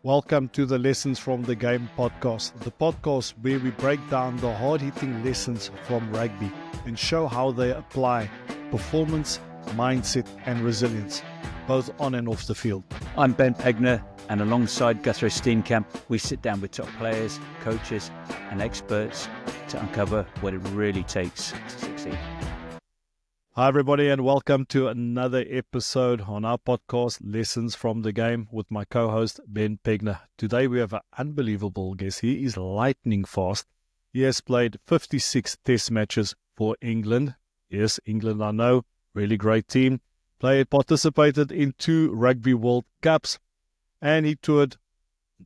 Welcome to the Lessons from the Game podcast, the podcast where we break down the hard-hitting lessons from rugby and show how they apply performance, mindset and resilience, both on and off the field. I'm Ben Pegna, and alongside Gurthro Steenkamp, we sit down with top players, coaches and experts to uncover what it really takes to succeed. Hi everybody and welcome to another episode on our podcast, Lessons from the Game, with my co-host Ben Pegna. Today we have an unbelievable guest. He is lightning fast. He has played 56 test matches for England. Yes, England, I know, really great team. Participated in 2 Rugby World Cups, and he toured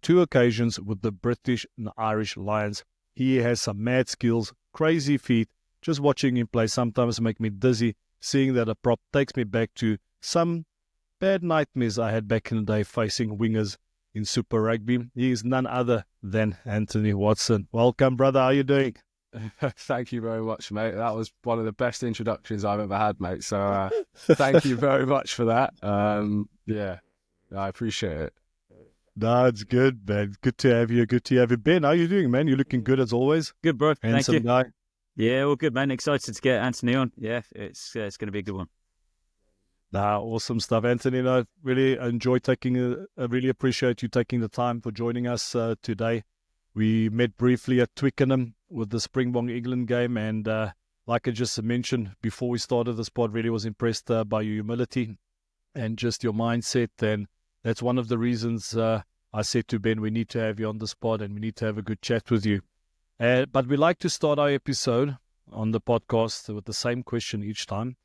2 occasions with the British and Irish Lions. He has some mad skills, crazy feet. Just watching him play sometimes make me dizzy. Seeing that a prop takes me back to some bad nightmares I had back in the day facing wingers in Super Rugby. He is none other than Anthony Watson. Welcome, brother. How are you doing? Thank you very much, mate. That was one of the best introductions I've ever had, mate. So thank you very much for that. Yeah, I appreciate it. No, it's good, man. Good to have you. Good to have you. Ben, how are you doing, man? You're looking good as always. Good, bro. Handsome Thank you. guy. Yeah, all good, man. Excited to get Anthony on. Yeah, it's going to be a good one. Awesome stuff, Anthony. I really enjoy I really appreciate you taking the time for joining us today. We met briefly at Twickenham with the Springbok England game, and like I just mentioned before we started this pod, really was impressed by your humility and just your mindset. And that's one of the reasons I said to Ben, we need to have you on this pod and we need to have a good chat with you. But we like to start our episode on the podcast with the same question each time.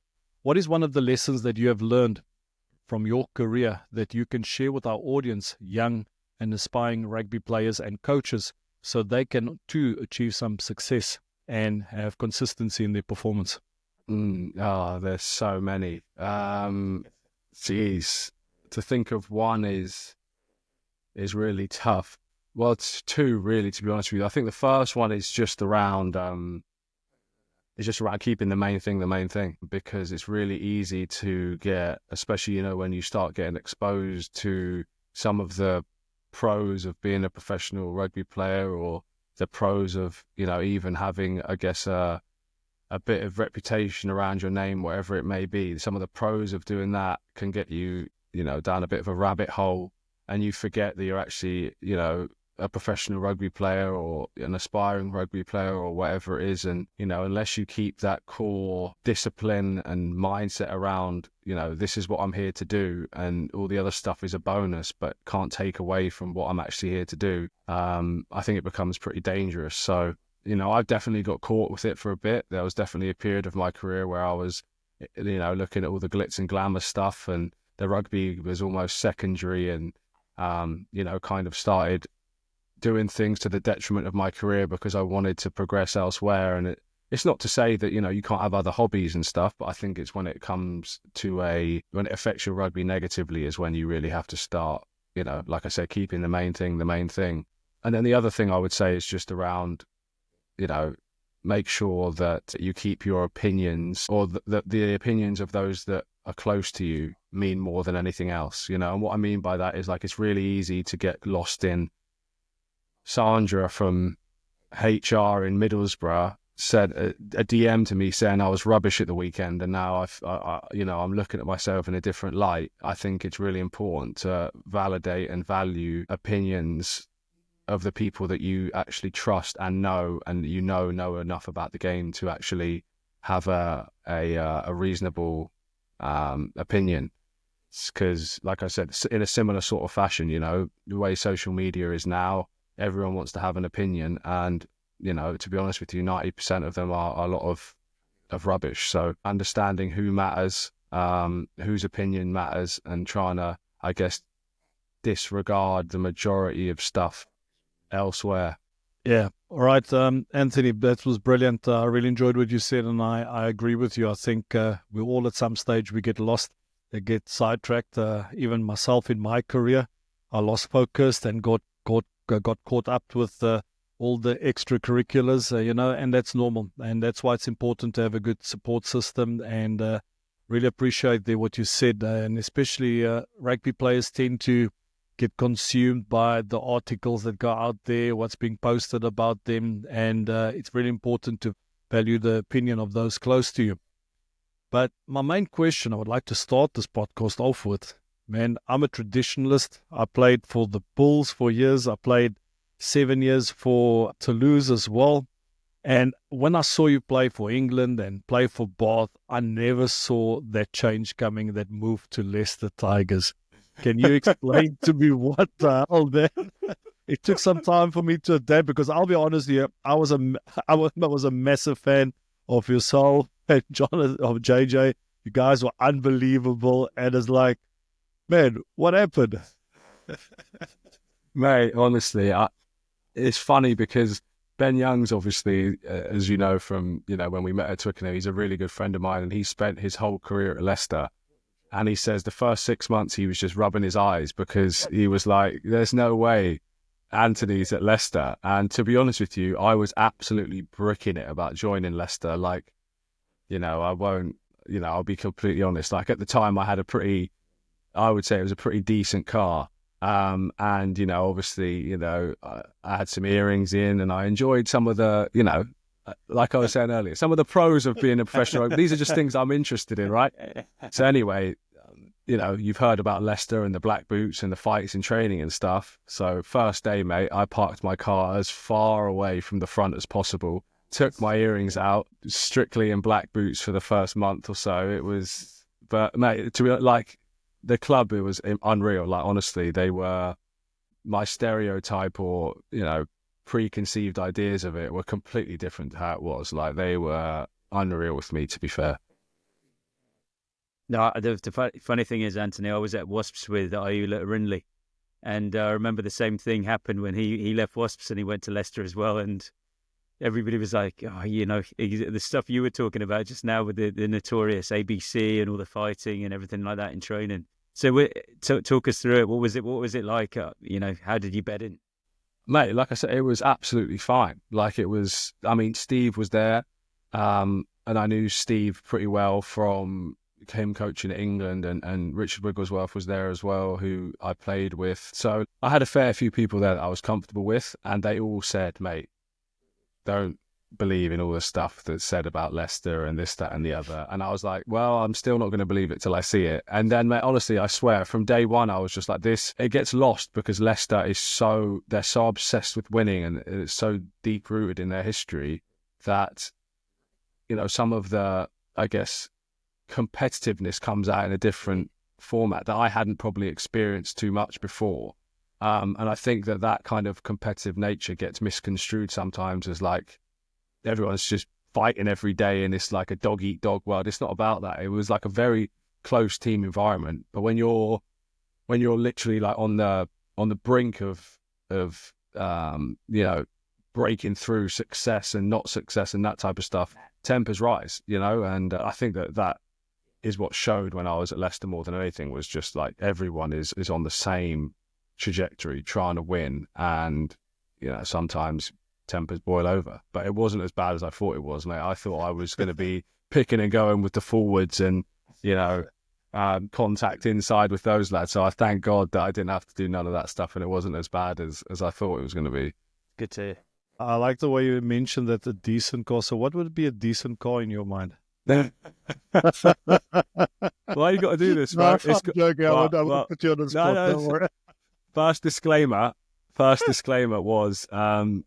What is one of the lessons that you have learned from your career that you can share with our audience, young and aspiring rugby players and coaches, so they can too achieve some success and have consistency in their performance? There's so many. Geez, to think of one is really tough. Well, it's 2 really, to be honest with you. I think the first one is just around keeping the main thing, because it's really easy to get, especially, when you start getting exposed to some of the pros of being a professional rugby player, or the pros of, even having, I guess, a bit of reputation around your name, whatever it may be. Some of the pros of doing that can get you, down a bit of a rabbit hole, and you forget that you're actually, a professional rugby player or an aspiring rugby player or whatever it is. And, unless you keep that core discipline and mindset around, this is what I'm here to do, and all the other stuff is a bonus, but can't take away from what I'm actually here to do, I think it becomes pretty dangerous. So, I've definitely got caught with it for a bit. There was definitely a period of my career where I was, looking at all the glitz and glamour stuff, and the rugby was almost secondary, and, kind of started doing things to the detriment of my career because I wanted to progress elsewhere. And it's not to say that, you can't have other hobbies and stuff, but I think it's when it comes to when it affects your rugby negatively is when you really have to start, like I said, keeping the main thing. And then the other thing I would say is just around, make sure that you keep your opinions, or the opinions of those that are close to you, mean more than anything else, And what I mean by that is, like, it's really easy to get lost in Sandra from HR in Middlesbrough sent a DM to me saying I was rubbish at the weekend, and now I'm looking at myself in a different light. I think it's really important to validate and value opinions of the people that you actually trust and know, and know enough about the game to actually have a reasonable opinion. Because, like I said, in a similar sort of fashion, the way social media is now, everyone wants to have an opinion, and, to be honest with you, 90% of them are a lot of rubbish. So understanding who matters, whose opinion matters, and trying to, I guess, disregard the majority of stuff elsewhere. Yeah. All right, Anthony, that was brilliant. I really enjoyed what you said, and I agree with you. I think we all at some stage we get lost, get sidetracked. Even myself in my career, I lost focus and got caught up with all the extracurriculars, and that's normal. And that's why it's important to have a good support system. And really appreciate what you said. And especially rugby players tend to get consumed by the articles that go out there, what's being posted about them, and it's really important to value the opinion of those close to you. But my main question I would like to start this podcast off with, man, I'm a traditionalist. I played for the Bulls for years. I played 7 years for Toulouse as well. And when I saw you play for England and play for Bath, I never saw that change coming, that move to Leicester Tigers. Can you explain to me what the hell that? It took some time for me to adapt, because I'll be honest here, I was a massive fan of yourself and John, of JJ. You guys were unbelievable, and it's like, man, what happened? Mate, honestly, it's funny because Ben Young's obviously, as you know from, when we met at Twickenham, he's a really good friend of mine, and he spent his whole career at Leicester. And he says the first 6 months he was just rubbing his eyes because he was like, there's no way Anthony's at Leicester. And to be honest with you, I was absolutely bricking it about joining Leicester. Like, I won't, I'll be completely honest. Like at the time I would say it was a pretty decent car. And, obviously, I had some earrings in, and I enjoyed some of the, like I was saying earlier, some of the pros of being a professional. These are just things I'm interested in, right? So anyway, you've heard about Leicester and the black boots and the fights and training and stuff. So first day, mate, I parked my car as far away from the front as possible, took my earrings out, strictly in black boots for the first month or so. But mate, to be like, the club, it was unreal. Like, honestly, they were my stereotype or, preconceived ideas of it were completely different to how it was. Like, they were unreal with me, to be fair. No, the funny thing is, Anthony, I was at Wasps with Ayula Rinley, and I remember the same thing happened when he left Wasps and he went to Leicester as well, and everybody was like, oh, the stuff you were talking about just now with the notorious ABC and all the fighting and everything like that in training. So talk us through it. What was it like? How did you bed in? Mate, like I said, it was absolutely fine. Like, it was, Steve was there, and I knew Steve pretty well from him coaching at England, and Richard Wigglesworth was there as well, who I played with. So I had a fair few people there that I was comfortable with, and they all said, mate, don't believe in all the stuff that's said about Leicester and this, that and the other. And I was like, well, I'm still not going to believe it till I see it. And then, mate, honestly, I swear, from day one, I was just like, it gets lost because Leicester they're so obsessed with winning, and it's so deep rooted in their history that, some of the, I guess, competitiveness comes out in a different format that I hadn't probably experienced too much before. And I think that kind of competitive nature gets misconstrued sometimes as like, everyone's just fighting every day and it's like a dog eat dog world. It's not about that. It was like a very close team environment. But when you're literally like on the brink of breaking through success and not success and that type of stuff, tempers rise, and I think that is what showed when I was at Leicester more than anything, was just like everyone is on the same trajectory trying to win, and sometimes tempers boil over, but it wasn't as bad as I thought it was, mate. I thought I was going to be picking and going with the forwards and contact inside with those lads, so I thank God that I didn't have to do none of that stuff, and it wasn't as bad as I thought it was going to be. Good to hear. I like the way you mentioned that a decent car. So what would be a decent car in your mind? Why you got to do this, No, right? I'm joking. I won't put you on the spot. Don't worry. First disclaimer was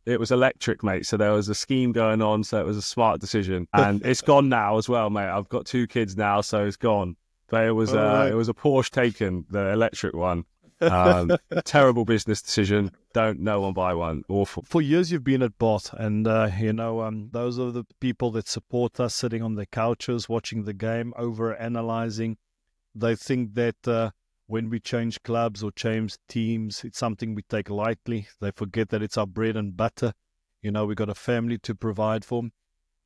it was electric, mate, so there was a scheme going on, so it was a smart decision, and it's gone now as well, mate. I've got 2 kids now, so it's gone, but it was it was a Porsche Taycan, the electric one. Terrible business decision. No one buy one. Awful. For years you've been at Bath, and those are the people that support us, sitting on their couches watching the game, over analyzing. They think that when we change clubs or change teams, it's something we take lightly. They forget that it's our bread and butter. We've got a family to provide for.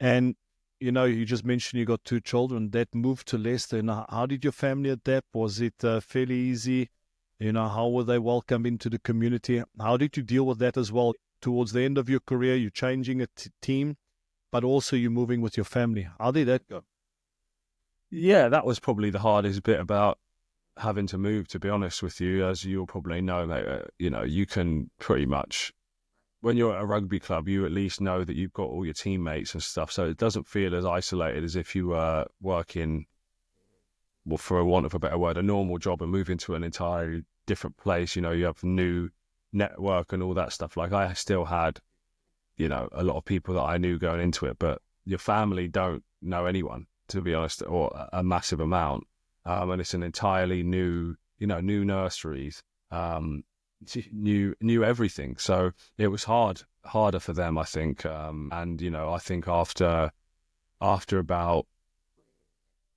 And, you just mentioned you got 2 children. That move to Leicester, how did your family adapt? Was it fairly easy? How were they welcomed into the community? How did you deal with that as well? Towards the end of your career, you're changing a team, but also you're moving with your family. How did that go? Yeah, that was probably the hardest bit about having to move, to be honest with you, as you'll probably know, mate, you can pretty much, when you're at a rugby club, you at least know that you've got all your teammates and stuff. So it doesn't feel as isolated as if you were working, well, for a want of a better word, a normal job and moving to an entirely different place. You have new network and all that stuff. Like I still had, a lot of people that I knew going into it, but your family don't know anyone, to be honest, or a massive amount. And it's an entirely new, new nurseries, new everything. So it was harder for them, I think. And, I think after about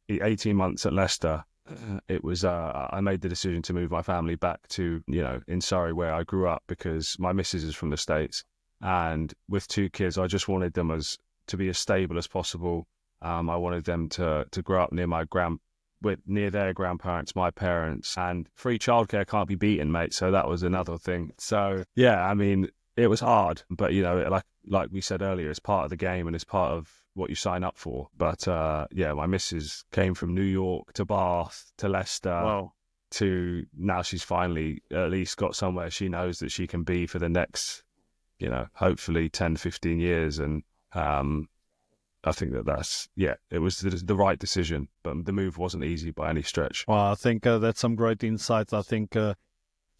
18 months at Leicester, it was, I made the decision to move my family back to, in Surrey where I grew up, because my missus is from the States. And with 2 kids, I just wanted them to be as stable as possible. I wanted them to grow up near their grandparents, my parents, and free childcare can't be beaten, mate. So that was another thing. So yeah, I mean, it was hard, but like we said earlier, it's part of the game and it's part of what you sign up for. But yeah, my missus came from New York to Bath to Leicester. Wow. To now she's finally at least got somewhere she knows that she can be for the next, hopefully 10, 15 years. And I think it was the right decision, but the move wasn't easy by any stretch. Well, I think that's some great insights. I think,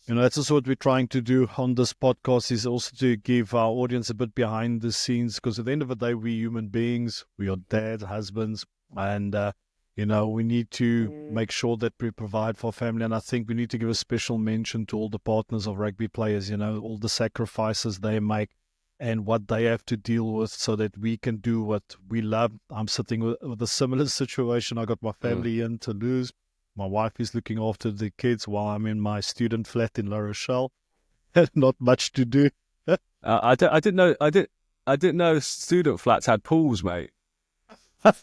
that's also what we're trying to do on this podcast, is also to give our audience a bit behind the scenes, because at the end of the day, we're human beings, we are dads, husbands, and, we need to make sure that we provide for family. And I think we need to give a special mention to all the partners of rugby players, all the sacrifices they make and what they have to deal with so that we can do what we love. I'm sitting with a similar situation. I got my family in Toulouse. My wife is looking after the kids while I'm in my student flat in La Rochelle. Not much to do. I didn't know student flats had pools, mate. I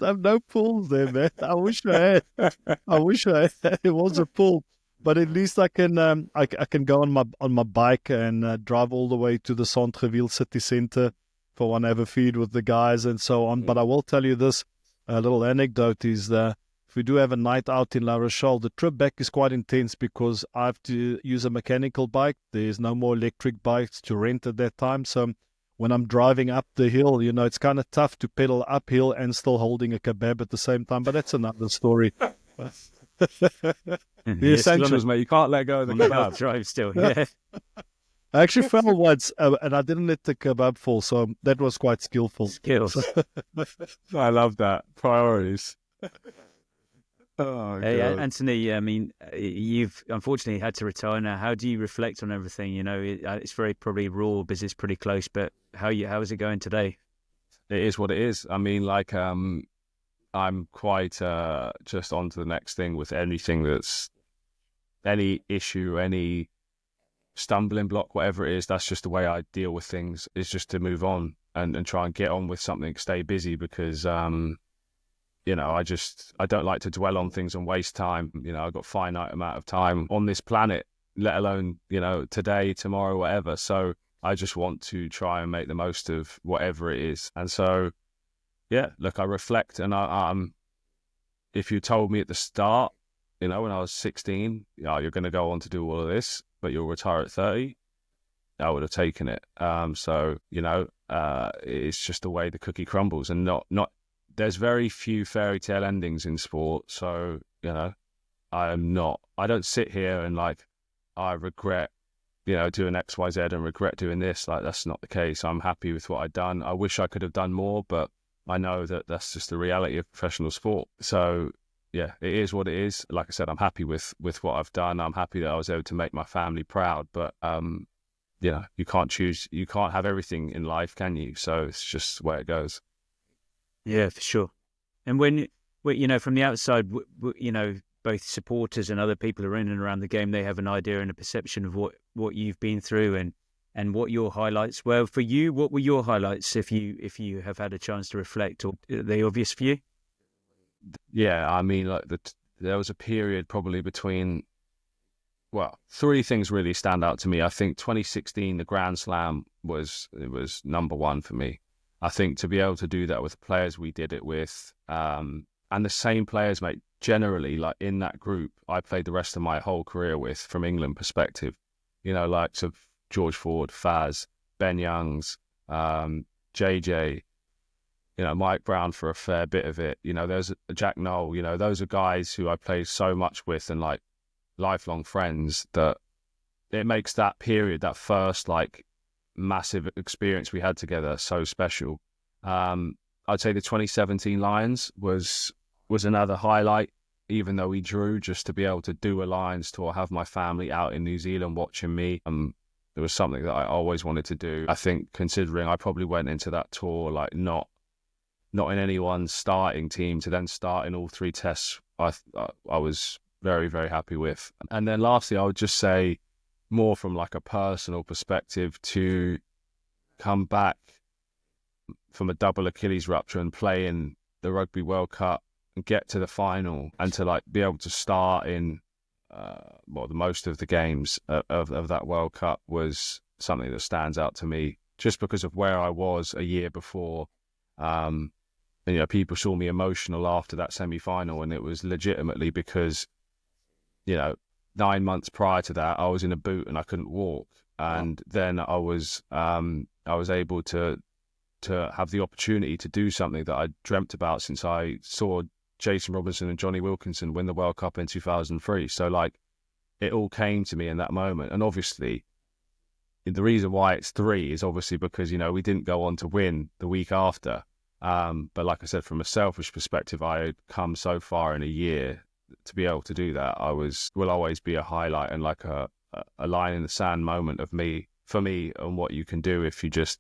have no pools there, man. I wish I had. It was a pool. But at least I can I can go on my bike and drive all the way to the Centreville city centre for one have a feed with the guys and so on. But I will tell you this, a little anecdote is that if we do have a night out in La Rochelle, the trip back is quite intense because I have to use a mechanical bike. There's no more electric bikes to rent at that time. So when I'm driving up the hill, it's kind of tough to pedal uphill and still holding a kebab at the same time. But that's another story. The essentials, mate. You can't let go of the kebab. Drive still, yeah. I actually fell once, and I didn't let the kebab fall, so that was quite skillful. Skills. I love that. Priorities. Oh, hey, God. Anthony, I mean, you've unfortunately had to retire now. How do you reflect on everything? It's very probably raw because it's pretty close, but how is it going today? It is what it is. I mean, I'm quite just on to the next thing with anything that's any issue, any stumbling block, whatever it is. That's just the way I deal with things, is just to move on and try and get on with something, stay busy, because I don't like to dwell on things and waste time. I've got finite amount of time on this planet, let alone, today, tomorrow, whatever. So I just want to try and make the most of whatever it is. And so, yeah, look, I reflect, and if you told me at the start, when I was 16, you're going to go on to do all of this, but you'll retire at 30, I would have taken it. So, it's just the way the cookie crumbles, and not there's very few fairy tale endings in sport. So, I don't sit here and I regret, doing X, Y, Z and regret doing this. That's not the case. I'm happy with what I've done. I wish I could have done more, but I know that that's just the reality of professional sport. So yeah, it is what it is. Like I said, I'm happy with what I've done. I'm happy that I was able to make my family proud, but you can't have everything in life, can you? So it's just the way it goes. Yeah, for sure. And when from the outside, both supporters and other people who are in and around the game, they have an idea and a perception of what you've been through and what your highlights were. For you, what were your highlights if you have had a chance to reflect, or are they obvious for you? Yeah, I mean, there was a period probably between, three things really stand out to me. I think 2016, the Grand Slam was number one for me. I think to be able to do that with the players we did it with, And the same players, mate, generally, like in that group, I played the rest of my whole career with, from England perspective. You know, likes of George Ford, Faz, Ben Youngs, JJ, you know, Mike Brown for a fair bit of it. You know, there's Jack Noel, you know, those are guys who I played so much with and like lifelong friends, that it makes that period, that first like massive experience we had together, so special. I'd say the 2017 Lions was another highlight, even though we drew, just to be able to do a Lions tour, have my family out in New Zealand watching me. It was something that I always wanted to do. I think, considering I probably went into that tour like not in anyone's starting team, to then start in all 3 tests, I was very, very happy with. And then lastly, I would just say, more from like a personal perspective, to come back from a double Achilles rupture and play in the Rugby World Cup and get to the final, and to like be able to start in the most of the games of that World Cup, was something that stands out to me, just because of where I was a year before. And, you know, people saw me emotional after that semi-final, and it was legitimately because, you know, 9 months prior to that, I was in a boot and I couldn't walk, and then I was able to have the opportunity to do something that I dreamt about since I saw Jason Robinson and Johnny Wilkinson win the World Cup in 2003. So like, it all came to me in that moment. And obviously the reason why it's 3 is obviously because, you know, we didn't go on to win the week after. But like I said, from a selfish perspective, I had come so far in a year to be able to do that. Will always be a highlight and like a line in the sand moment for me, on what you can do if you just,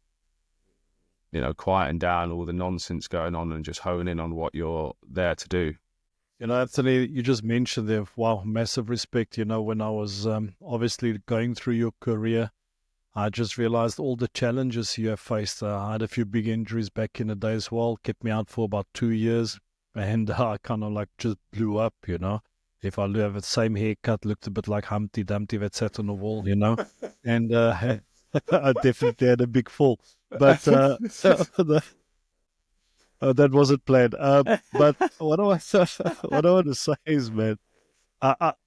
you know, quieten down all the nonsense going on and just hone in on what you're there to do. You know, Anthony, you just mentioned there, wow, massive respect. You know, when I was obviously going through your career, I just realized all the challenges you have faced. I had a few big injuries back in the day as well, kept me out for about 2 years, and I kind of like just blew up, you know. If I have the same haircut, looked a bit like Humpty Dumpty that sat on the wall, you know, and I definitely had a big fall. But that wasn't planned. But what I want to say is, man,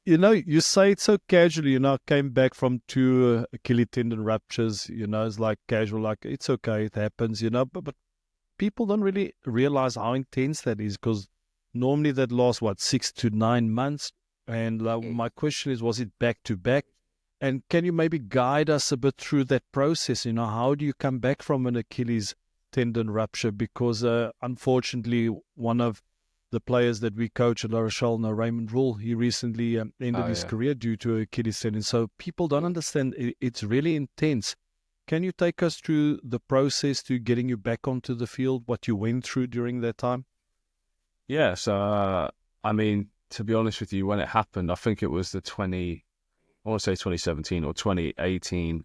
you know, you say it so casually. You know, I came back from 2 Achilles tendon ruptures. You know, it's like casual, like it's okay, it happens. You know, but people don't really realize how intense that is, because normally that lasts 6 to 9 months. And my question is, was it back to back? And can you maybe guide us a bit through that process? You know, how do you come back from an Achilles tendon rupture? Because unfortunately, one of the players that we coach at La Rochelle, Raymond Rule, he recently ended his career due to Achilles tendon. So people don't understand. It's really intense. Can you take us through the process to getting you back onto the field, what you went through during that time? Yeah, so, I mean, to be honest with you, when it happened, I think it was I want to say 2017 or 2018.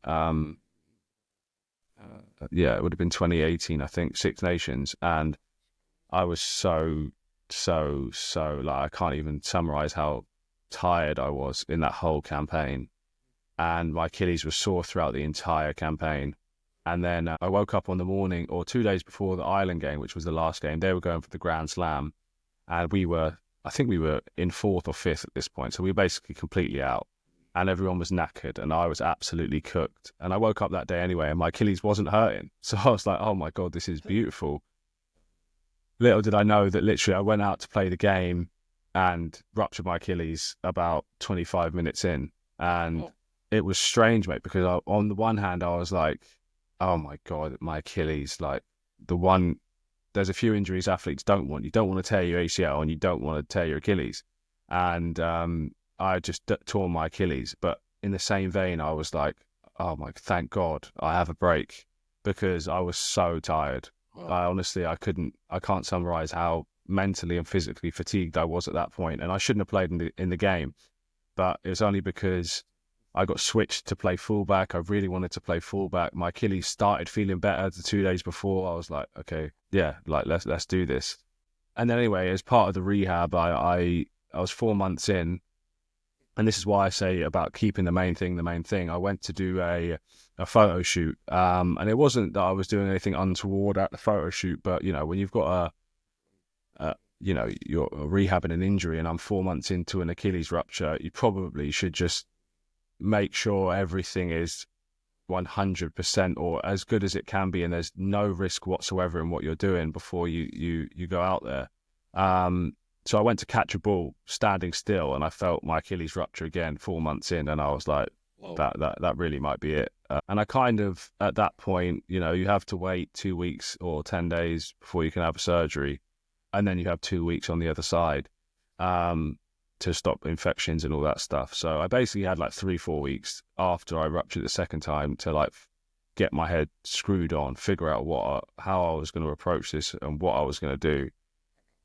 Yeah, it would have been 2018, I think, Six Nations. And I was so, like, I can't even summarize how tired I was in that whole campaign. And my Achilles was sore throughout the entire campaign. And then I woke up on the morning, or 2 days before the Ireland game, which was the last game. They were going for the Grand Slam. And I think we were in 4th or 5th at this point. So we were basically completely out. And everyone was knackered, and I was absolutely cooked. And I woke up that day anyway, and my Achilles wasn't hurting. So I was like, oh my God, this is beautiful. Little did I know that literally I went out to play the game and ruptured my Achilles about 25 minutes in. And it was strange, mate, because on the one hand, I was like, oh my God, my Achilles, like there's a few injuries athletes don't want. You don't want to tear your ACL, and you don't want to tear your Achilles. And I just tore my Achilles. But in the same vein, I was like, oh my, thank God I have a break, because I was so tired. Wow. I can't summarize how mentally and physically fatigued I was at that point. And I shouldn't have played in the game, but it was only because I got switched to play fullback. I really wanted to play fullback. My Achilles started feeling better the 2 days before. I was like, okay, yeah, like let's do this. And then anyway, as part of the rehab, I was 4 months in. And this is why I say about keeping the main thing. I went to do a photo shoot. And it wasn't that I was doing anything untoward at the photo shoot, but, you know, when you've got you're rehabbing an injury and I'm 4 months into an Achilles rupture, you probably should just make sure everything is 100% or as good as it can be, and there's no risk whatsoever in what you're doing before you go out there. So I went to catch a ball standing still, and I felt my Achilles rupture again 4 months in, and I was like, that really might be it. And I kind of, at that point, you have to wait 2 weeks or 10 days before you can have a surgery, and then you have 2 weeks on the other side to stop infections and all that stuff. So I basically had like 3-4 weeks after I ruptured the second time to like get my head screwed on, figure out how I was going to approach this and what I was going to do.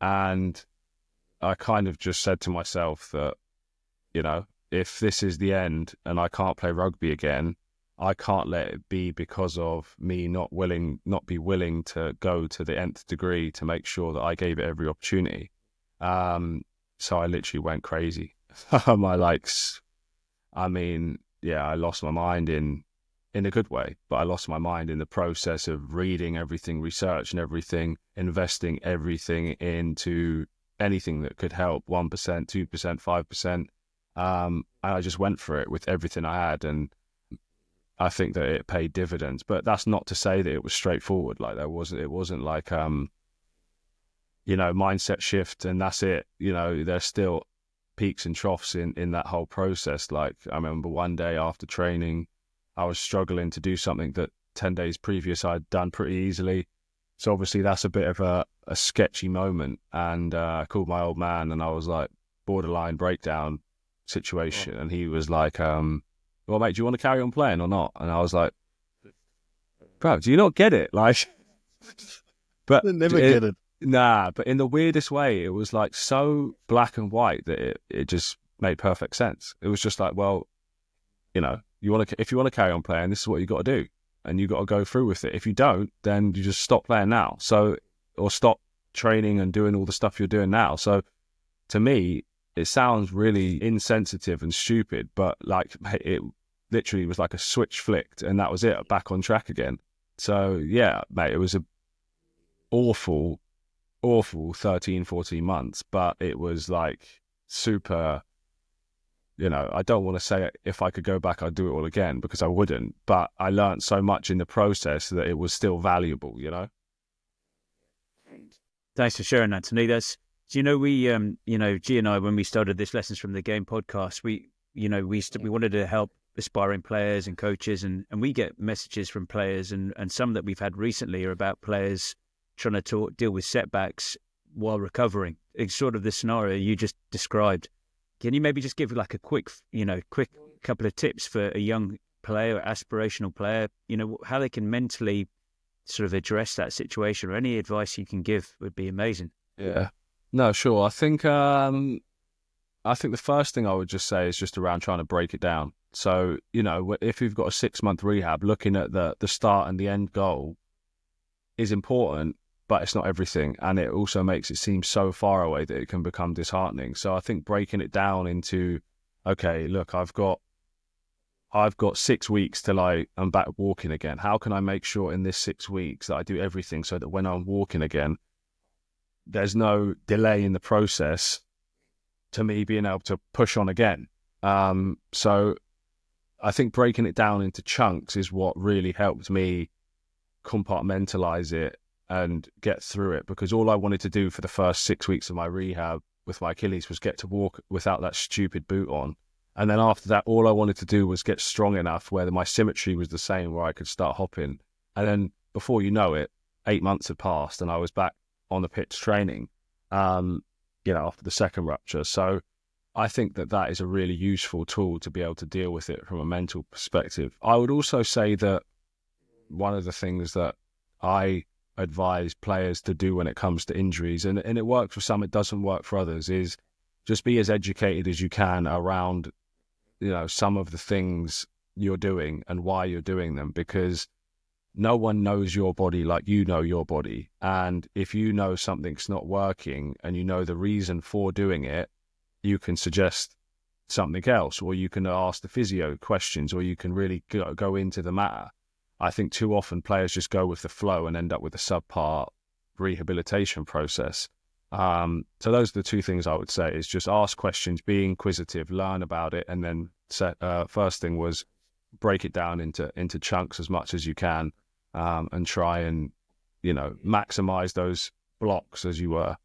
And I kind of just said to myself that, if this is the end and I can't play rugby again, I can't let it be because of me not be willing to go to the nth degree to make sure that I gave it every opportunity. So I literally went crazy. I lost my mind in a good way, but I lost my mind in the process of reading everything, researching everything, investing everything into anything that could help, 1%, 2%, 5%. And I just went for it with everything I had. And I think that it paid dividends, but that's not to say that it was straightforward. Like it wasn't like, mindset shift and that's it. There's still peaks and troughs in that whole process. Like I remember one day after training, I was struggling to do something that 10 days previous I'd done pretty easily. So obviously that's a bit of a sketchy moment. And I called my old man and I was like, borderline breakdown situation. And he was like, well, mate, do you want to carry on playing or not? And I was like, bro, do you not get it? Like, but never get it. Nah, but in the weirdest way, it was like so black and white that it just made perfect sense. It was just like, well, if you want to carry on playing, this is what you got to do, and you got to go through with it. If you don't, then you just stop playing now. Or stop training and doing all the stuff you're doing now. So to me, it sounds really insensitive and stupid, but like it literally was like a switch flicked, and that was it. Back on track again. So yeah, mate, it was a awful 13, 14 months, but it was like super, I don't want to say if I could go back, I'd do it all again, because I wouldn't, but I learned so much in the process that it was still valuable, Thanks for sharing that, Tony. We, G and I, when we started this Lessons from the Game podcast, we wanted to help aspiring players and coaches, and we get messages from players, and some that we've had recently are about players trying to deal with setbacks while recovering. It's sort of the scenario you just described. Can you maybe just give like a quick couple of tips for a young player, aspirational player, how they can mentally sort of address that situation, or any advice you can give would be amazing. Yeah, no, sure. I think the first thing I would just say is just around trying to break it down. So, if you've got a 6-month rehab, looking at the start and the end goal is important, but it's not everything. And it also makes it seem so far away that it can become disheartening. So I think breaking it down into, okay, look, I've got 6 weeks till I'm back walking again. How can I make sure in this 6 weeks that I do everything so that when I'm walking again, there's no delay in the process to me being able to push on again. So I think breaking it down into chunks is what really helped me compartmentalize it and get through it, because all I wanted to do for the first 6 weeks of my rehab with my Achilles was get to walk without that stupid boot on. And then after that, all I wanted to do was get strong enough where my symmetry was the same, where I could start hopping. And then before you know it, 8 months had passed and I was back on the pitch training, after the second rupture. So I think that is a really useful tool to be able to deal with it from a mental perspective. I would also say that one of the things that I advise players to do when it comes to injuries, and it works for some, it doesn't work for others, is just be as educated as you can around, some of the things you're doing and why you're doing them, because no one knows your body like you know your body. And if you know something's not working and you know the reason for doing it, you can suggest something else, or you can ask the physio questions, or you can really go into the matter. I think too often players just go with the flow and end up with a subpar rehabilitation process. So those are the two things I would say, is just ask questions, be inquisitive, learn about it, and then first thing was break it down into chunks as much as you can, and try and, maximize those blocks, as you were.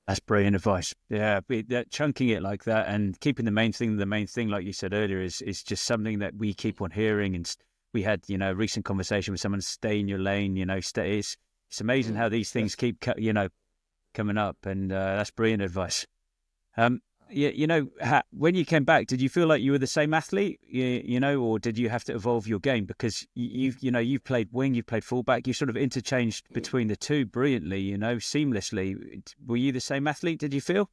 That's brilliant advice. Yeah, chunking it like that and keeping the main thing, like you said earlier, is just something that we keep on hearing. And we had, a recent conversation with someone, stay in your lane, it's amazing how these things keep, coming up. And that's brilliant advice. When you came back, did you feel like you were the same athlete, or did you have to evolve your game? Because you've played wing, you've played fullback, you sort of interchanged between the two brilliantly, seamlessly. Were you the same athlete, did you feel?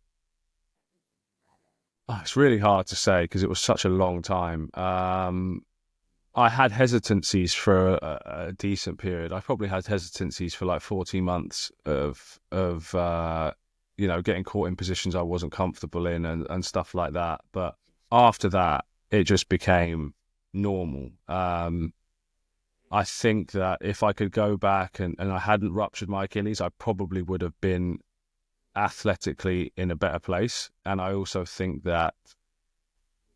Oh, it's really hard to say because it was such a long time. I had hesitancies for a decent period. I probably had hesitancies for like 14 months of getting caught in positions I wasn't comfortable in and stuff like that. But after that, it just became normal. I think that if I could go back and I hadn't ruptured my Achilles, I probably would have been athletically in a better place. And I also think that,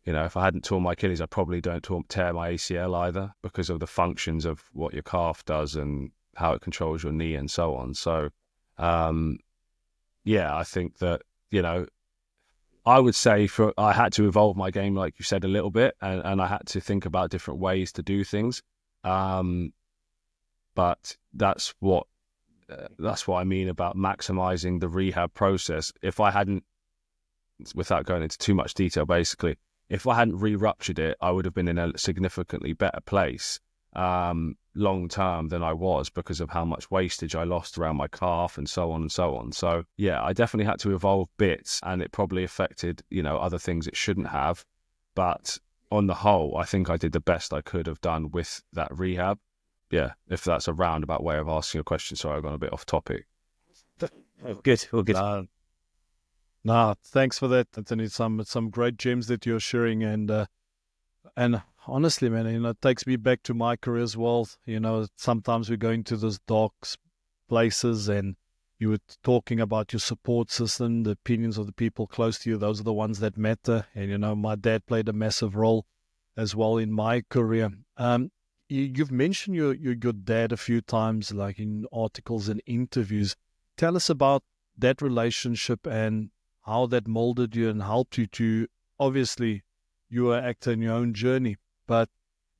if I hadn't torn my Achilles, I probably don't tear my ACL either, because of the functions of what your calf does and how it controls your knee and so on. So, I think that, I would say I had to evolve my game, like you said, a little bit, and I had to think about different ways to do things. But that's what I mean about maximizing the rehab process. If I hadn't, without going into too much detail, basically, if I hadn't re-ruptured it, I would have been in a significantly better place long term than I was, because of how much wastage I lost around my calf and so on and so on. So yeah, I definitely had to evolve bits, and it probably affected, other things it shouldn't have. But on the whole, I think I did the best I could have done with that rehab. Yeah, if that's a roundabout way of asking a question. Sorry, I've gone a bit off topic. Good, all good. No, thanks for that, Anthony. Some great gems that you're sharing, and honestly, man, it takes me back to my career as well. Sometimes we go into those dark places, and you were talking about your support system, the opinions of the people close to you. Those are the ones that matter. And my dad played a massive role as well in my career. You've mentioned your dad a few times, like in articles and interviews. Tell us about that relationship and how that molded you and helped you to, obviously, you are an actor in your own journey, but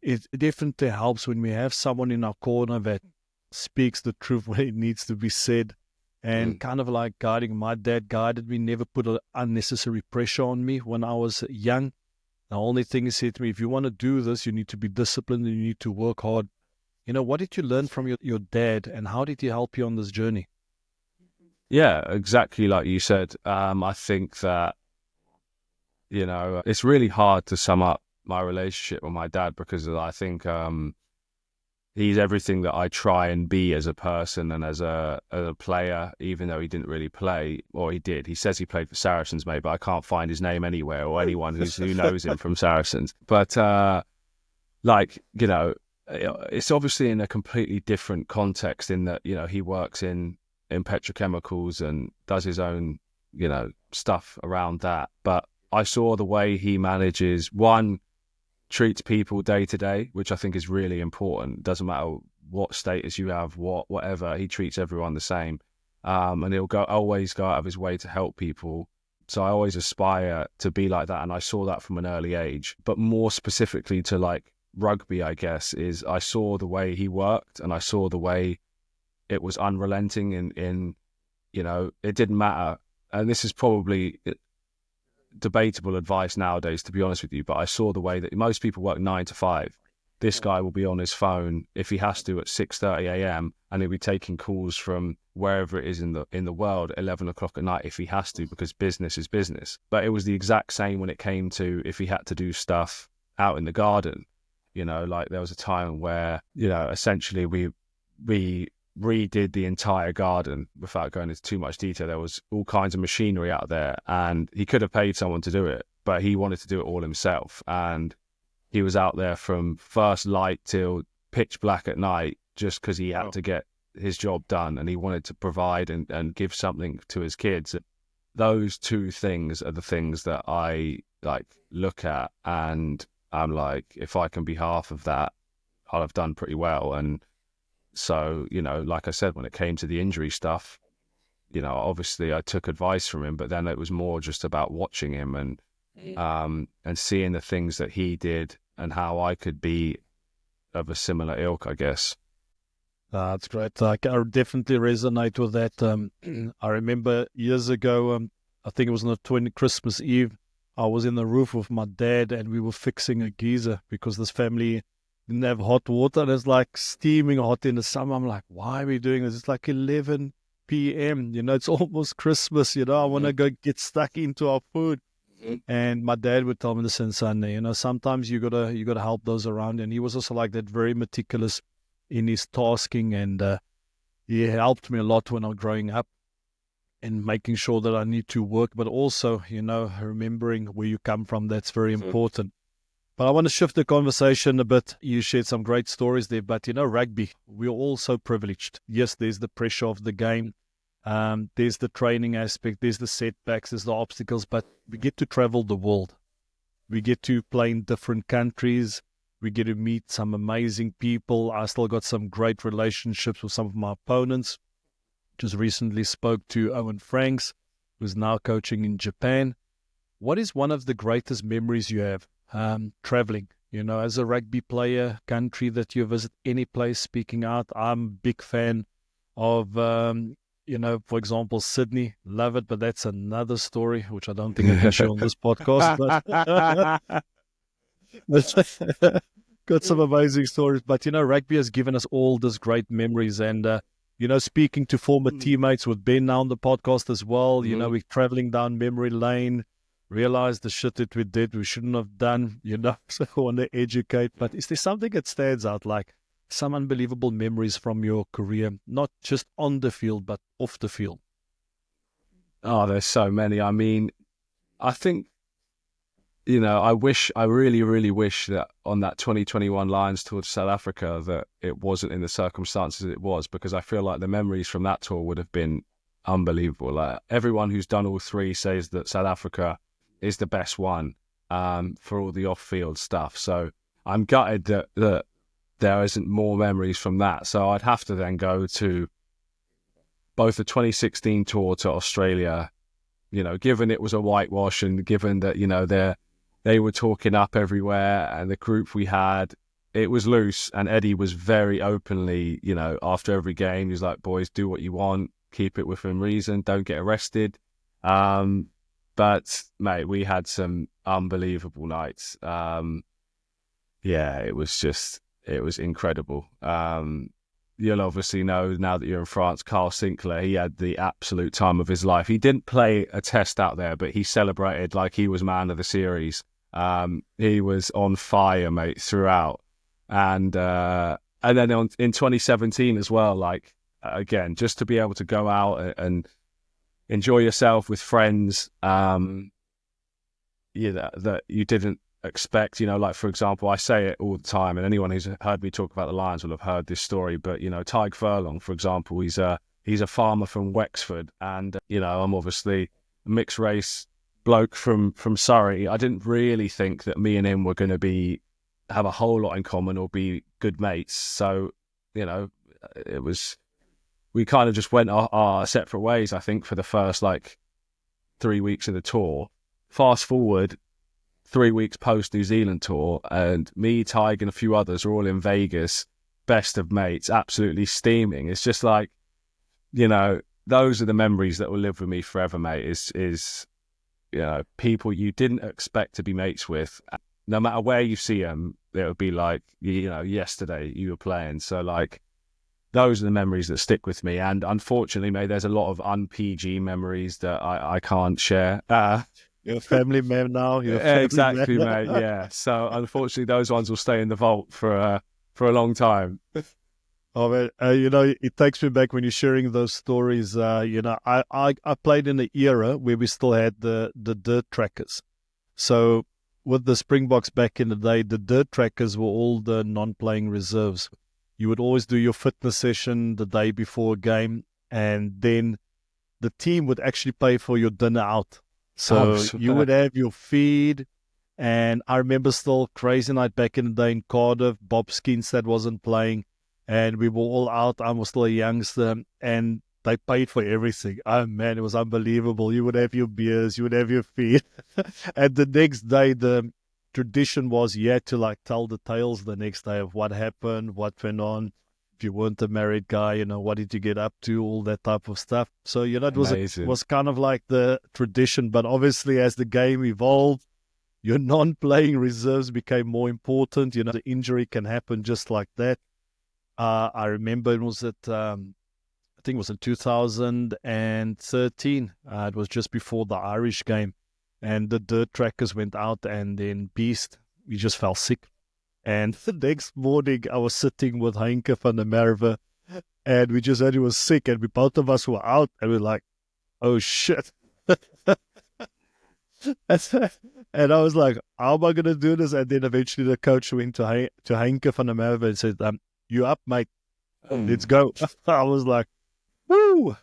it definitely helps when we have someone in our corner that speaks the truth when it needs to be said, and kind of like my dad guided me, never put unnecessary pressure on me when I was young. The only thing he said to me, if you want to do this, you need to be disciplined and you need to work hard. What did you learn from your dad, and how did he help you on this journey? Yeah, exactly like you said. I think that, it's really hard to sum up my relationship with my dad, because I think he's everything that I try and be as a person and as a player, even though he didn't really play, or he did. He says he played for Saracens, mate, but I can't find his name anywhere, or anyone who knows him from Saracens. But it's obviously in a completely different context, in that, he works in petrochemicals and does his own, stuff around that. But I saw the way he manages, treats people day to day, which I think is really important. Doesn't matter what status you have, whatever, he treats everyone the same. And he'll always go out of his way to help people. So I always aspire to be like that. And I saw that from an early age. But more specifically to like rugby, I guess, is I saw the way he worked, and I saw the way it was unrelenting in it didn't matter. And this is probably debatable advice nowadays, to be honest with you, but I saw the way that most people work 9 to 5. This guy will be on his phone if he has to at 6:30 a.m. and he'll be taking calls from wherever it is in the world 11 o'clock at night if he has to, because business is business. But it was the exact same when it came to if he had to do stuff out in the garden. Like there was a time where essentially we redid the entire garden. Without going into too much detail, there was all kinds of machinery out there, and he could have paid someone to do it, but he wanted to do it all himself. And he was out there from first light till pitch black at night, just because he had to get his job done, and he wanted to provide and give something to his kids. Those two things are the things that I like look at, and I'm like, if I can be half of that, I'll have done pretty well. And so, like I said, when it came to the injury stuff, obviously I took advice from him, but then it was more just about watching him and seeing the things that he did and how I could be of a similar ilk, I guess. That's great. I definitely resonate with that. I remember years ago, I think it was on the Christmas Eve, I was in the roof with my dad and we were fixing a geyser because this family didn't have hot water and it's like steaming hot in the summer. I'm like, why are we doing this? It's like 11 p.m. It's almost Christmas. I want to go get stuck into our food. And my dad would tell me, listen, son, sometimes you gotta help those around. And he was also like that, very meticulous in his tasking, and he helped me a lot when I was growing up and making sure that I need to work, but also, remembering where you come from. That's very important. But I want to shift the conversation a bit. You shared some great stories there, but rugby, we're all so privileged. Yes, there's the pressure of the game. There's the training aspect, there's the setbacks, there's the obstacles, but we get to travel the world. We get to play in different countries. We get to meet some amazing people. I still got some great relationships with some of my opponents. Just recently spoke to Owen Franks, who's now coaching in Japan. What is one of the greatest memories you have traveling? As a rugby player, country that you visit, any place, speaking out. I'm a big fan of, for example, Sydney. Love it, but that's another story, which I don't think I can share on this podcast. But got some amazing stories. But, rugby has given us all these great memories. And, speaking to former teammates with Ben now on the podcast as well, we're traveling down memory lane, realize the shit that we did, we shouldn't have done, so I want to educate. But is there something that stands out, like some unbelievable memories from your career, not just on the field, but off the field? Oh, there's so many. I mean, I think, I really, really wish that on that 2021 Lions tour to South Africa that it wasn't in the circumstances it was, because I feel like the memories from that tour would have been unbelievable. Like, everyone who's done all three says that South Africa is the best one for all the off-field stuff. So I'm gutted that there isn't more memories from that. So I'd have to then go to both the 2016 tour to Australia, given it was a whitewash and given that, they were talking up everywhere and the group we had, it was loose. And Eddie was very openly, after every game, he was like, boys, do what you want, keep it within reason, don't get arrested. But mate, we had some unbelievable nights. It was incredible. You'll obviously know now that you're in France, Carl Sinclair, he had the absolute time of his life. He didn't play a test out there, but he celebrated like he was man of the series. He was on fire, mate, throughout. And then in 2017 as well, like, again, just to be able to go out and enjoy yourself with friends, that you didn't expect, like, for example, I say it all the time, and anyone who's heard me talk about the Lions will have heard this story, but Tyg Furlong, for example, he's a farmer from Wexford, and I'm obviously a mixed race bloke from Surrey. I didn't really think that me and him were going to have a whole lot in common or be good mates. So we kind of just went our separate ways, I think, for the first 3 weeks of the tour. Fast forward 3 weeks post New Zealand tour, and me, Tyg, and a few others are all in Vegas, best of mates, absolutely steaming. It's just like, those are the memories that will live with me forever, mate. Is people you didn't expect to be mates with. No matter where you see them, it would be like, yesterday you were playing. So those are the memories that stick with me. And unfortunately, mate, there's a lot of un-PG memories that I can't share. You're a family man now. Exactly, mate. Yeah. So unfortunately, those ones will stay in the vault for a long time. Oh man, it takes me back when you're sharing those stories. I played in an era where we still had the dirt trackers. So with the Springboks back in the day, the dirt trackers were all the non-playing reserves. you would always do your fitness session the day before a game, and then the team would actually pay for your dinner out. So you would have your feed. And I remember still crazy night back in the day in Cardiff, Bob Skinstad wasn't playing, and we were all out. I was still a youngster, and they paid for everything. Oh man, it was unbelievable. You would have your beers, you would have your feed. And the next day, the tradition was you had to like tell the tales the next day of what happened, what went on. If you weren't a married guy, you know, what did you get up to, all that type of stuff. So, you know, it was kind of like the tradition. But obviously, as the game evolved, your non-playing reserves became more important. You know, the injury can happen just like that. I remember it was I think it was in 2013. It was just before the Irish game. And the dirt trackers went out, and then Beast, he just fell sick. And the next morning, I was sitting with Heinke van der Merwe, and we just heard he was sick, and both of us were out, and we were like, oh shit. And I was like, how am I going to do this? And then eventually the coach went to Heinke van der Merwe and said, you up, mate? Let's go. I was like, woo!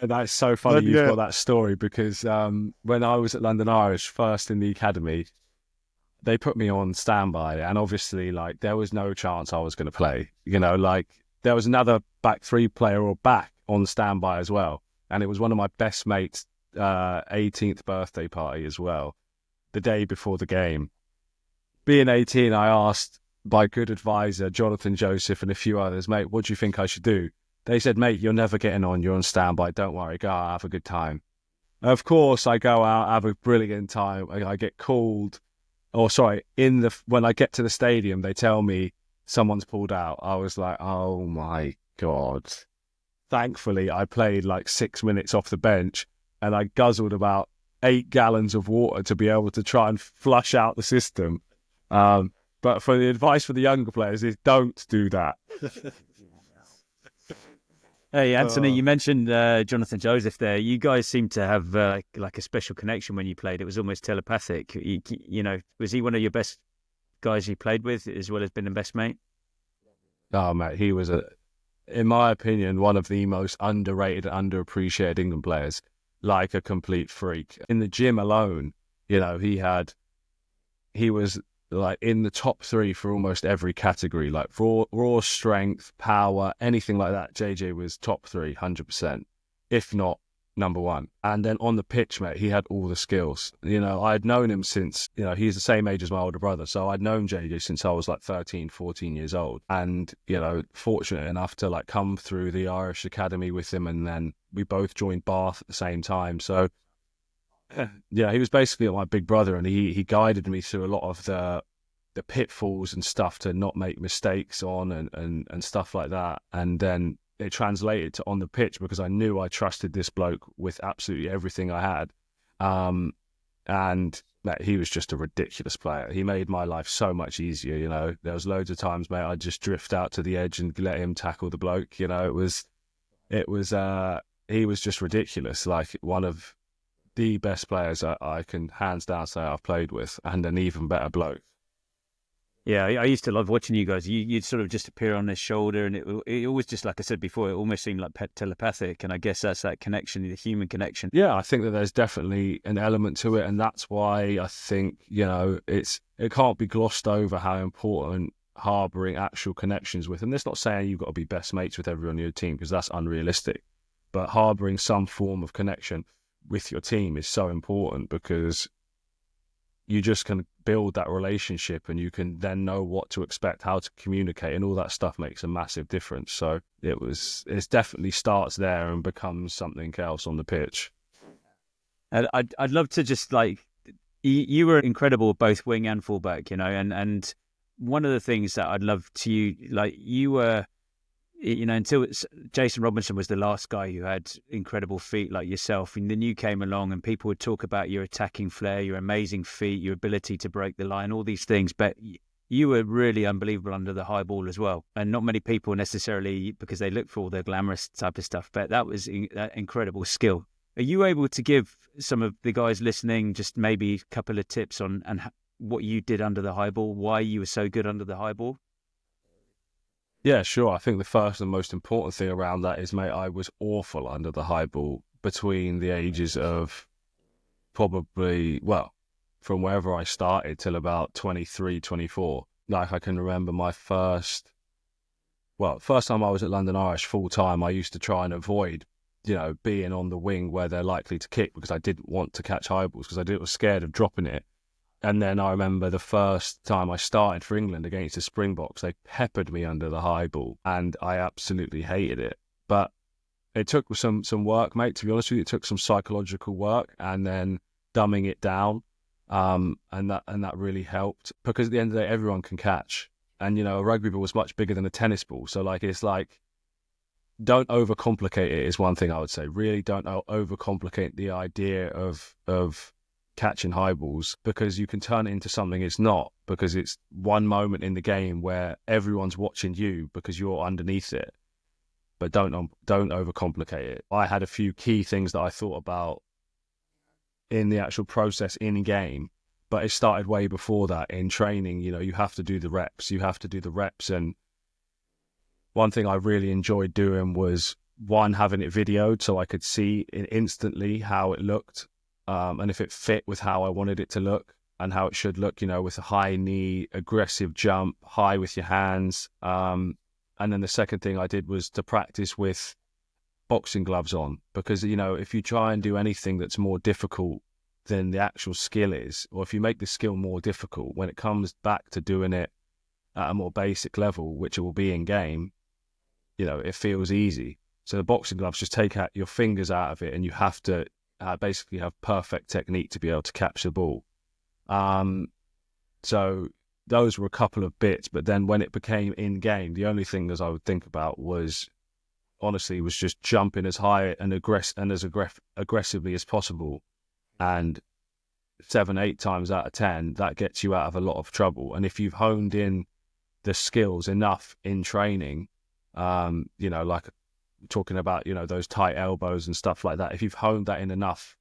That's so funny you've got that story, because when I was at London Irish, first in the academy, they put me on standby, and obviously, like, there was no chance I was going to play. You know, like, there was another back three player or back on standby as well, and it was one of my best mates' 18th birthday party as well, the day before the game. Being 18, I asked my good advisor, Jonathan Joseph, and a few others, mate, what do you think I should do? They said, mate, you're never getting on. You're on standby. Don't worry. Go out, have a good time. Of course, I go out, have a brilliant time. I get called. When I get to the stadium, they tell me someone's pulled out. I was like, oh my God. Thankfully, I played like 6 minutes off the bench, and I guzzled about 8 gallons of water to be able to try and flush out the system. But for the advice for the younger players is don't do that. Hey, Anthony, you mentioned Jonathan Joseph there. You guys seem to have like a special connection when you played. It was almost telepathic. You know, was he one of your best guys you played with, as well as being the best mate? Oh, mate, he was, in my opinion, one of the most underrated, underappreciated England players. Like a complete freak. In the gym alone, you know, he was like in the top 3 for almost every category, like raw strength, power, anything like that. JJ was top 3, 100%, if not number 1. And then on the pitch, mate, he had all the skills. You know, I had known him since, you know, he's the same age as my older brother. So I'd known JJ since I was like 13, 14 years old. And, you know, fortunate enough to like come through the Irish Academy with him. And then we both joined Bath at the same time. So, yeah, he was basically my big brother, and he guided me through a lot of the pitfalls and stuff to not make mistakes on and stuff like that. And then it translated to on the pitch, because I knew I trusted this bloke with absolutely everything I had. And he was just a ridiculous player. He made my life so much easier, you know. There was loads of times, mate, I'd just drift out to the edge and let him tackle the bloke, you know. He was just ridiculous, like one of the best players I can hands down say I've played with, and an even better bloke. Yeah, I used to love watching you guys. You'd sort of just appear on his shoulder, and it always just, like I said before, it almost seemed like telepathic. And I guess that's that connection, the human connection. Yeah, I think that there's definitely an element to it, and that's why I think, you know, it can't be glossed over how important harbouring actual connections with. And that's not saying you've got to be best mates with everyone on your team, because that's unrealistic. But harbouring some form of connection with your team is so important, because you just can build that relationship, and you can then know what to expect, how to communicate, and all that stuff makes a massive difference. So it definitely starts there and becomes something else on the pitch. And I'd love to just, like, you were incredible both wing and fullback, you know, and one of the things that I'd love to you, like, you were, you know, until Jason Robinson was the last guy who had incredible feet like yourself, and then you came along and people would talk about your attacking flair, your amazing feet, your ability to break the line, all these things, but you were really unbelievable under the high ball as well. And not many people necessarily, because they look for all the glamorous type of stuff, but that was incredible skill. Are you able to give some of the guys listening just maybe a couple of tips on what you did under the high ball, why you were so good under the high ball? Yeah, sure. I think the first and most important thing around that is, mate, I was awful under the high ball between the ages of probably, well, from wherever I started till about 23, 24. Like, I can remember my first time I was at London Irish full time, I used to try and avoid, being on the wing where they're likely to kick, because I didn't want to catch high balls, because I was scared of dropping it. And then I remember the first time I started for England against the Springboks, they peppered me under the high ball, and I absolutely hated it. But it took some work, mate, to be honest with you. It took some psychological work, and then dumbing it down. And that really helped, because at the end of the day, everyone can catch. And, a rugby ball was much bigger than a tennis ball. So, it's like, don't overcomplicate it is one thing I would say. Really don't overcomplicate the idea of catching high balls, because you can turn it into something it's not, because it's one moment in the game where everyone's watching you because you're underneath it. But don't overcomplicate it. I had a few key things that I thought about in the actual process in game, but it started way before that in training. You have to do the reps. And one thing I really enjoyed doing was, one, having it videoed so I could see instantly how it looked, and if it fit with how I wanted it to look and how it should look, with a high knee, aggressive jump, high with your hands. And then the second thing I did was to practice with boxing gloves on, because, if you try and do anything that's more difficult than the actual skill is, or if you make the skill more difficult, when it comes back to doing it at a more basic level, which it will be in game, it feels easy. So the boxing gloves just take out your fingers out of it, and you have to basically have perfect technique to be able to catch the ball. So those were a couple of bits, but then when it became in game, the only thing as I would think about was just jumping as high and as aggressively as possible. And 7-8 times out of 10, that gets you out of a lot of trouble. And if you've honed in the skills enough in training, like talking about, those tight elbows and stuff like that, if you've honed that in enough,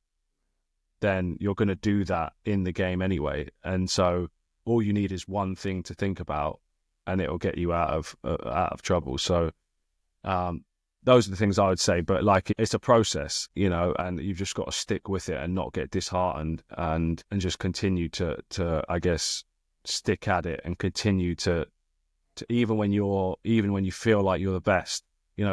then you're going to do that in the game anyway. And so all you need is one thing to think about, and it'll get you out of trouble. So those are the things I would say. But it's a process, and you've just got to stick with it and not get disheartened, and just continue to I guess stick at it, and continue to even when you feel like you're the best.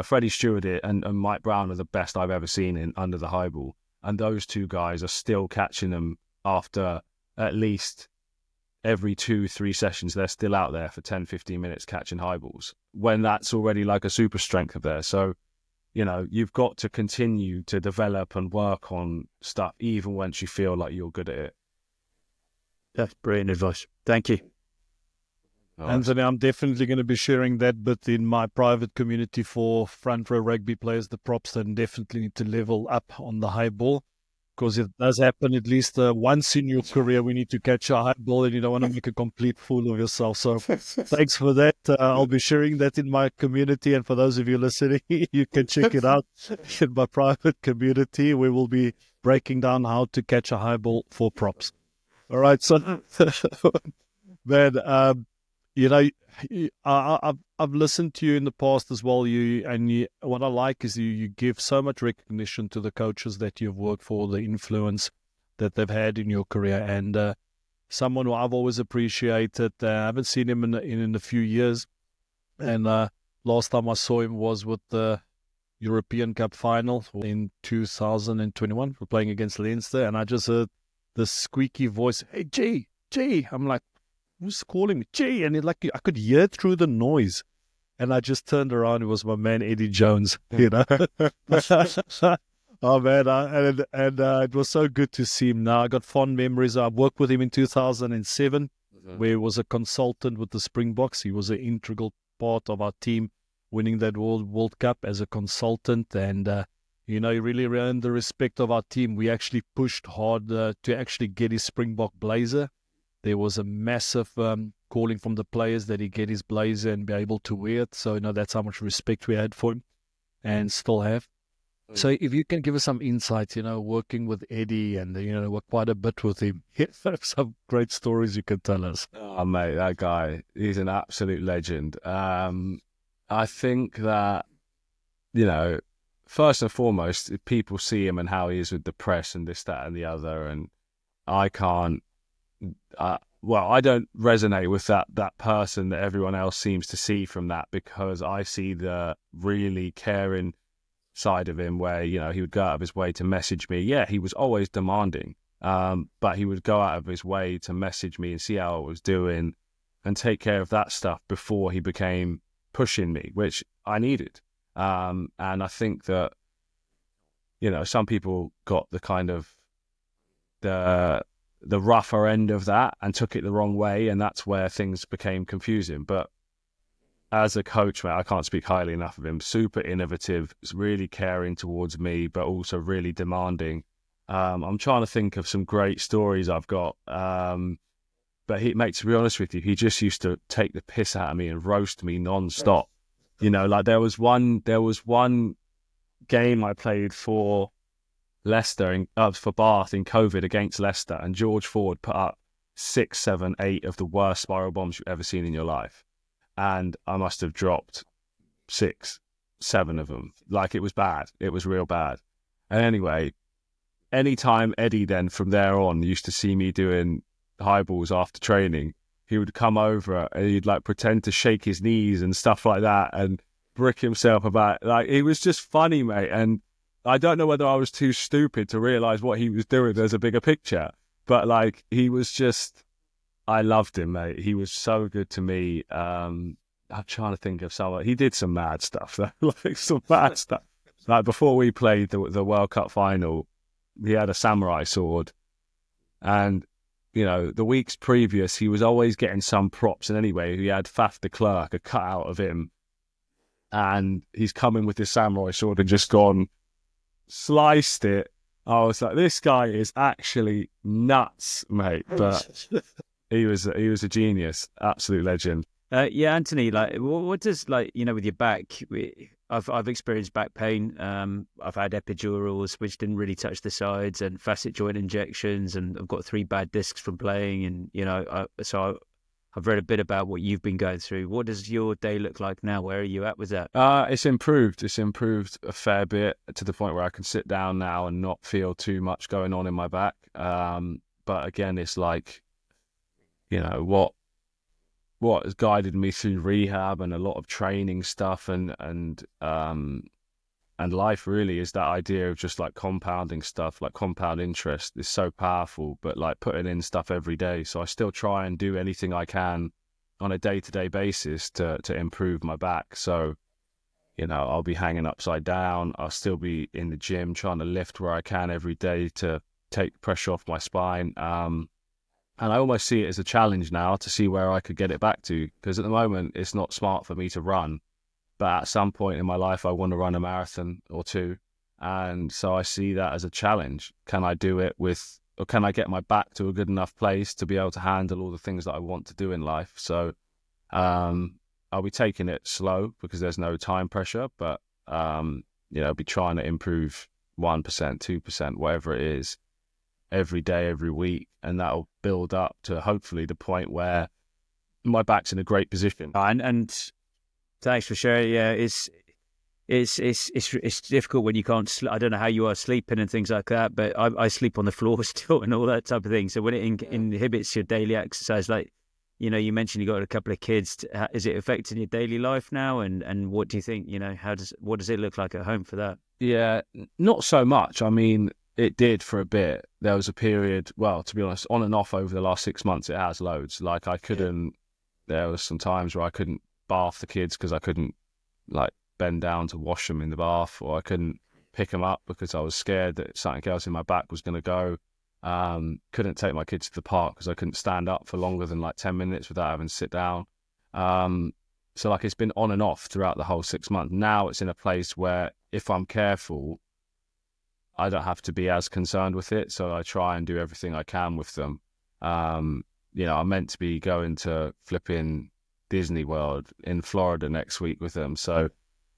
Freddie Stewart and Mike Brown are the best I've ever seen in under the high ball, and those two guys are still catching them after at least every 2-3 sessions. They're still out there for 10-15 minutes catching high balls, when that's already like a super strength of theirs. So you've got to continue to develop and work on stuff even once you feel like you're good at it. That's brilliant advice. Thank you. Anthony, I'm definitely going to be sharing that bit in my private community for front row rugby players, the props that definitely need to level up on the high ball, because it does happen at least once in your career. We need to catch a high ball, and you don't want to make a complete fool of yourself. So thanks for that. I'll be sharing that in my community, and for those of you listening, you can check it out in my private community. We will be breaking down how to catch a high ball for props. All right, so man, I've listened to you in the past as well. What I like is you give so much recognition to the coaches that you've worked for, the influence that they've had in your career, and someone who I've always appreciated. I haven't seen him in a few years, and last time I saw him was with the European Cup final in 2021. We're playing against Leicester, and I just heard this squeaky voice, "Hey, G." I'm like, who's calling me? Gee, and I could hear through the noise, and I just turned around. It was my man Eddie Jones, Oh man, it was so good to see him. Now I got fond memories. I worked with him in 2007, where he was a consultant with the Springboks. He was an integral part of our team, winning that World Cup as a consultant, and he really earned the respect of our team. We actually pushed hard to actually get his Springbok blazer. There was a massive calling from the players that he get his blazer and be able to wear it. So, that's how much respect we had for him and still have. So if you can give us some insights, working with Eddie and, work quite a bit with him, some great stories you can tell us. Oh, mate, that guy, he's an absolute legend. I think that, you know, first and foremost, if people see him and how he is with the press and this, that, and the other, and I can't. I don't resonate with that person that everyone else seems to see from that, because I see the really caring side of him where, you know, he would go out of his way to message me. Yeah, he was always demanding, but he would go out of his way to message me and see how I was doing and take care of that stuff before he became pushing me, which I needed. And I think that, you know, some people got the kind of the rougher end of that and took it the wrong way, and that's where things became confusing. But as a coach, mate, I can't speak highly enough of him. Super innovative, really caring towards me, but also really demanding. I'm trying to think of some great stories I've got. But mate, to be honest with you, he just used to take the piss out of me and roast me non-stop. You know, like there was one game I played for Leicester for Bath in COVID against Leicester, and George Ford put up 6, 7, 8 of the worst spiral bombs you've ever seen in your life, and I must have dropped 6, 7 of them. Like, it was bad. It was real bad. And anyway, anytime Eddie then from there on used to see me doing high balls after training, he would come over and he'd like pretend to shake his knees and stuff like that and brick himself about. Like, it was just funny, mate. And I don't know whether I was too stupid to realize what he was doing as a bigger picture, but like, he was just, I loved him, mate. He was so good to me. I'm trying to think of someone. He did some mad stuff, though, like some mad stuff. Like, before we played the World Cup final, he had a samurai sword, and, you know, the weeks previous, he was always getting some props. And anyway, he had Faf de Klerk, a cutout of him, and he's coming with his samurai sword and just gone, sliced it. I was like, this guy is actually nuts, mate. But he was a genius, absolute legend. Yeah, Anthony, like, what does, like, you know, with your back, I've experienced back pain. I've had epidurals, which didn't really touch the sides, and facet joint injections, and I've got 3 bad discs from playing. And, you know, I've read a bit about what you've been going through. What does your day look like now? Where are you at with that? It's improved. It's improved a fair bit, to the point where I can sit down now and not feel too much going on in my back. But again, it's like, you know, what has guided me through rehab and a lot of training stuff and life really is that idea of just like compounding stuff, like compound interest is so powerful, but like putting in stuff every day. So I still try and do anything I can on a day-to-day basis to improve my back. So, you know, I'll be hanging upside down. I'll still be in the gym trying to lift where I can every day to take pressure off my spine. And I almost see it as a challenge now to see where I could get it back to, because at the moment it's not smart for me to run. But at some point in my life, I want to run a marathon or 2. And so I see that as a challenge. Can I do it or can I get my back to a good enough place to be able to handle all the things that I want to do in life? So I'll be taking it slow because there's no time pressure, but, you know, I'll be trying to improve 1%, 2%, whatever it is, every day, every week. And that'll build up to hopefully the point where my back's in a great position. And thanks for sharing. Yeah, it's difficult when you can't. I don't know how you are sleeping and things like that, but I sleep on the floor still and all that type of thing. So when it inhibits your daily exercise, like, you know, you mentioned you got a couple of kids. Is it affecting your daily life now? And what do you think? You know, what does it look like at home for that? Yeah, not so much. I mean, it did for a bit. There was a period, well, to be honest, on and off over the last 6 months, it has loads. Like, there was some times where I couldn't bath the kids because I couldn't, like, bend down to wash them in the bath, or I couldn't pick them up because I was scared that something else in my back was going to go. Couldn't take my kids to the park because I couldn't stand up for longer than like 10 minutes without having to sit down. So like, it's been on and off throughout the whole 6 months. Now it's in a place where if I'm careful, I don't have to be as concerned with it. So I try and do everything I can with them. You know, I'm meant to be going to flipping Disney World in Florida next week with them. So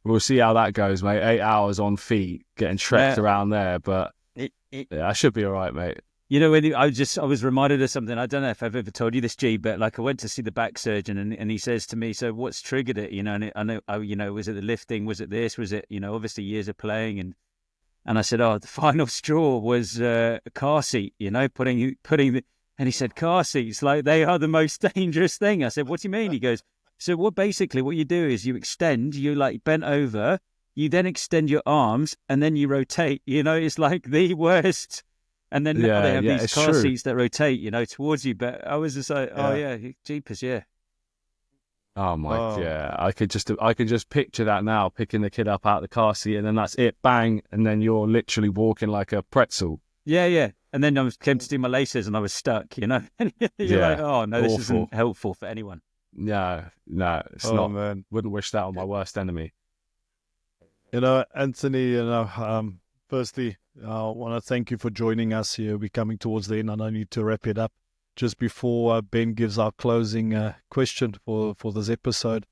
we'll see how that goes, mate. 8 hours on feet, getting trekked around there. But yeah, I should be all right, mate. You know, I was reminded of something. I don't know if I've ever told you this, G, but like I went to see the back surgeon, and he says to me, "So what's triggered it?" You know, and I know, you know, was it the lifting? Was it this? Was it, you know, obviously years of playing? And I said, "Oh, the final straw was a car seat." You know, putting the. And he said, "Car seats, like they are the most dangerous thing." I said, "What do you mean?" He goes, "So what you do is you extend, you like bent over, you then extend your arms, and then you rotate. You know, it's like the worst." And then now they have these car seats that rotate, you know, towards you. But I was just like, oh yeah, jeepers, yeah. Oh my, yeah. I could just picture that now, picking the kid up out of the car seat, and then that's it, bang, and then you're literally walking like a pretzel. Yeah, yeah. And then I came to do my laces, and I was stuck, you know. You're like, oh no, this isn't helpful for anyone. No, it's not. Man. Wouldn't wish that on my worst enemy. You know, Anthony, you know, firstly, I want to thank you for joining us here. We're coming towards the end, and I need to wrap it up. Just before Ben gives our closing question for this episode,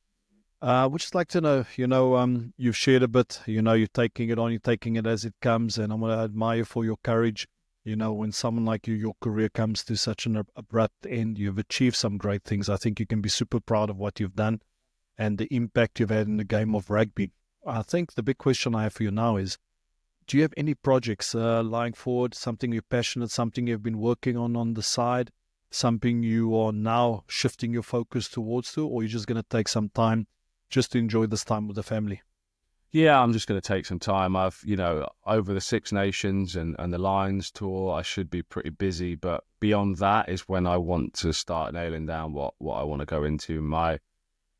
I would just like to know, you know, you've shared a bit, you know, you're taking it as it comes, and I want to admire you for your courage. You know, when someone like you, your career comes to such an abrupt end, you've achieved some great things. I think you can be super proud of what you've done and the impact you've had in the game of rugby. I think the big question I have for you now is, do you have any projects lying forward, something you're passionate, something you've been working on the side, something you are now shifting your focus towards or you're just going to take some time just to enjoy this time with the family? Yeah, I'm just going to take some time. I've, you know, over the Six Nations and the Lions tour, I should be pretty busy. But beyond that is when I want to start nailing down what I want to go into.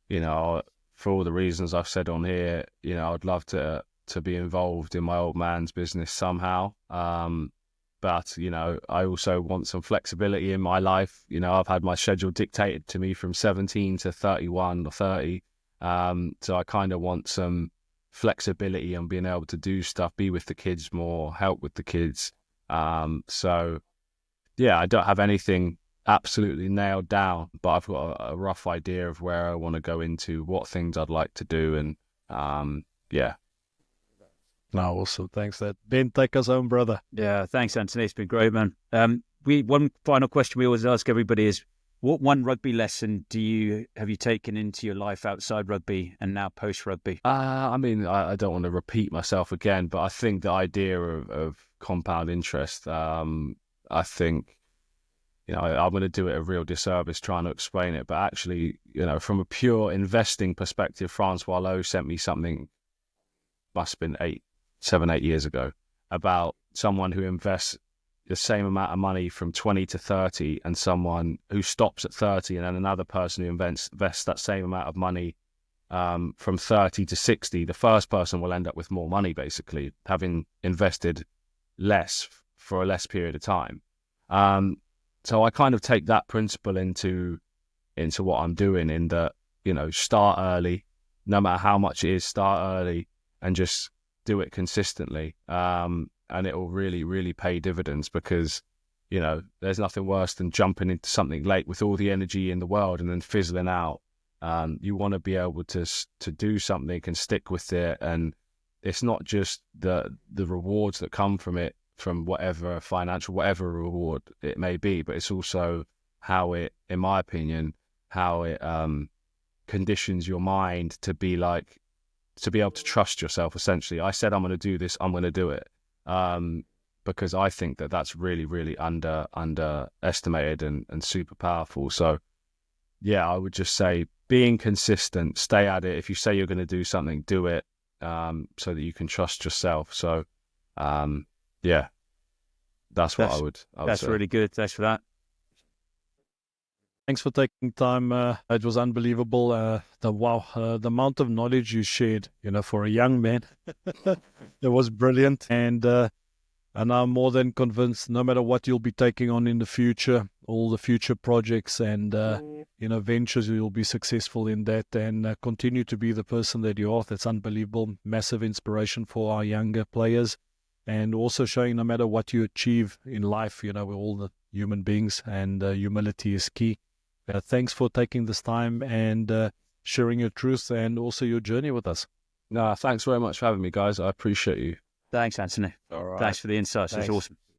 You know, for all the reasons I've said on here, you know, I'd love to be involved in my old man's business somehow. But, you know, I also want some flexibility in my life. You know, I've had my schedule dictated to me from 17 to 31 or 30. So I kind of want some flexibility and being able to do stuff, be with the kids more, help with the kids. So, yeah, I don't have anything absolutely nailed down, but I've got a rough idea of where I want to go into, what things I'd like to do. And, yeah. No, awesome. Thanks. Ben, take us home, brother. Yeah, thanks, Anthony. It's been great, man. One final question we always ask everybody is, what one rugby lesson have you taken into your life outside rugby and now post rugby? I mean, I don't want to repeat myself again, but I think the idea of compound interest, I think, you know, I'm going to do it a real disservice trying to explain it, but actually, you know, from a pure investing perspective, Francois Lowe sent me something, must have been 7, 8 years ago, about someone who invests the same amount of money from 20 to 30 and someone who stops at 30, and then another person who invests that same amount of money from 30 to 60. The first person will end up with more money, basically, having invested less for a less period of time. So I kind of take that principle into what I'm doing, in that, you know, start early, no matter how much it is, start early and just do it consistently. And it will really, really pay dividends, because, you know, there's nothing worse than jumping into something late with all the energy in the world and then fizzling out. You want to be able to do something and stick with it. And it's not just the rewards that come from it, from whatever financial, whatever reward it may be, but it's also how it, in my opinion, how it conditions your mind to be able to trust yourself, essentially. I said, I'm going to do this, I'm going to do it. Because I think that's really, really underestimated and super powerful. So, yeah, I would just say being consistent, stay at it. If you say you're going to do something, do it, so that you can trust yourself. So, yeah, that's what I would that's say. Really good. Thanks for that. Thanks for taking time. It was unbelievable. The amount of knowledge you shared, you know, for a young man, it was brilliant. And I'm more than convinced, no matter what you'll be taking on in the future, all the future projects and, you know, ventures, you'll be successful in that and continue to be the person that you are. That's unbelievable. Massive inspiration for our younger players. And also showing no matter what you achieve in life, you know, we're all the human beings, and humility is key. Thanks for taking this time and sharing your truth and also your journey with us. No, thanks very much for having me, guys. I appreciate you. Thanks, Anthony. All right. Thanks for the insights. It's awesome.